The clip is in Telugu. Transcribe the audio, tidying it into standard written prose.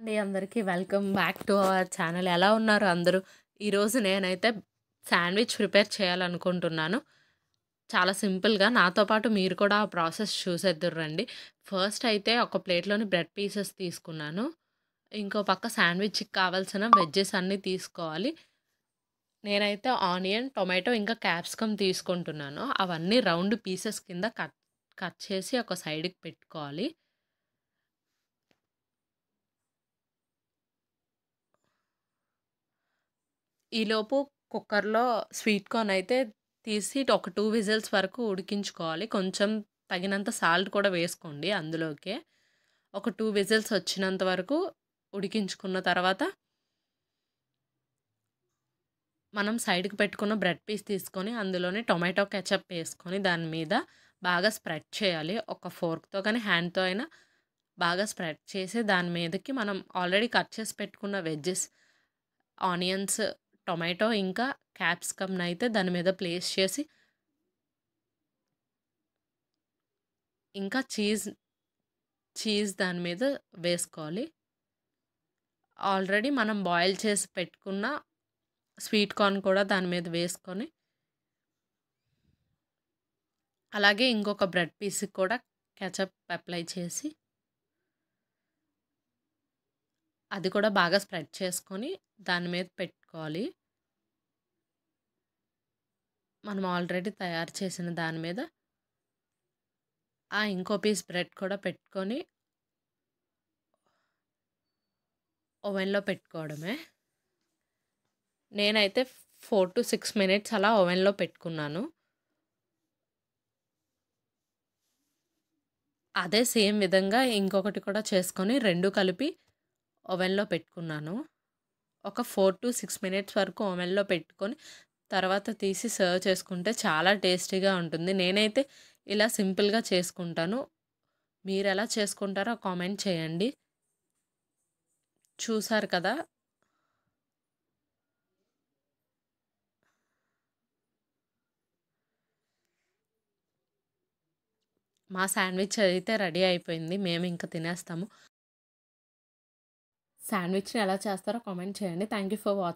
అండి అందరికీ welcome back to our channel. ఎలా ఉన్నారు అందరూ? ఈరోజు నేనైతే శాండ్విచ్ ప్రిపేర్ చేయాలనుకుంటున్నాను. చాలా సింపుల్‌గా. నాతో పాటు మీరు కూడా ఆ ప్రాసెస్ చూసేద్దురు రండి. ఫస్ట్ అయితే ఒక ప్లేట్‌లోని బ్రెడ్ పీసెస్ తీసుకున్నాను. ఇంకో పక్క శాండ్విచ్‌కి కావాల్సిన వెజ్జెస్ అన్నీ తీసుకోవాలి. నేనైతే ఆనియన్, టొమాటో ఇంకా క్యాప్సికమ్ తీసుకుంటున్నాను. అవన్నీ రౌండ్ పీసెస్ కింద కట్ కట్ చేసి ఒక సైడ్‌కి పెట్టుకోవాలి. ఈలోపు కుక్కర్‌లో స్వీట్ కార్న్ అయితే తీసి ఒక 2 విజిల్స్ వరకు ఉడికించుకోవాలి. కొంచెం తగినంత సాల్ట్ కూడా వేసుకోండి అందులోకే. ఒక 2 విజిల్స్ వచ్చినంత వరకు ఉడికించుకున్న తర్వాత మనం సైడ్‌కి పెట్టుకున్న బ్రెడ్ పీస్ తీసుకొని అందులోనే టొమాటో కెచప్ వేసుకొని దాని మీద బాగా స్ప్రెడ్ చేయాలి. ఒక ఫోర్క్‌తో గానీ, హ్యాండ్‌తో అయినా బాగా స్ప్రెడ్ చేసి దాని మీదకి మనం ఆల్రెడీ కట్ చేసి పెట్టుకున్న వెజ్జెస్, ఆనియన్స్, టొమాటో ఇంకా క్యాప్సికమ్‌నయితే దాని మీద ప్లేస్ చేసి ఇంకా చీజ్ దాని మీద వేసుకోవాలి. ఆల్రెడీ మనం బాయిల్ చేసి పెట్టుకున్న స్వీట్ కార్న్ కూడా దాని మీద వేసుకొని, అలాగే ఇంకొక బ్రెడ్ పీస్‌కి కూడా కెచప్ అప్లై చేసి, అది కూడా బాగా స్ప్రెడ్ చేసుకొని దాని మీద పెట్టుకోవాలి. మనం ఆల్రెడీ తయారు చేసిన దాని మీద ఇంకో పీస్ బ్రెడ్ కూడా పెట్టుకొని ఓవెన్‌లో పెట్టుకోవడమే. నేనైతే 4-6 మినిట్స్ అలా ఓవెన్‌లో పెట్టుకున్నాను. అదే సేమ్ విధంగా ఇంకొకటి కూడా చేసుకొని 2 కలిపి ఓవెన్‌లో పెట్టుకున్నాను. ఒక 4-6 మినిట్స్ వరకు ఓవెన్‌లో పెట్టుకొని తర్వాత తీసి సర్వ్ చేసుకుంటే చాలా టేస్టీగా ఉంటుంది. నేనైతే ఇలా సింపుల్‌గా చేసుకుంటాను. మీరెలా చేసుకుంటారో కామెంట్ చేయండి. చూసారు కదా! మా శాండ్విచ్ అయితే రెడీ అయిపోయింది. మేమింక తినేస్తాము. శాండ్విచ్‌ని ఎలా చేస్తారో కామెంట్ చేయండి. Thank you for watching.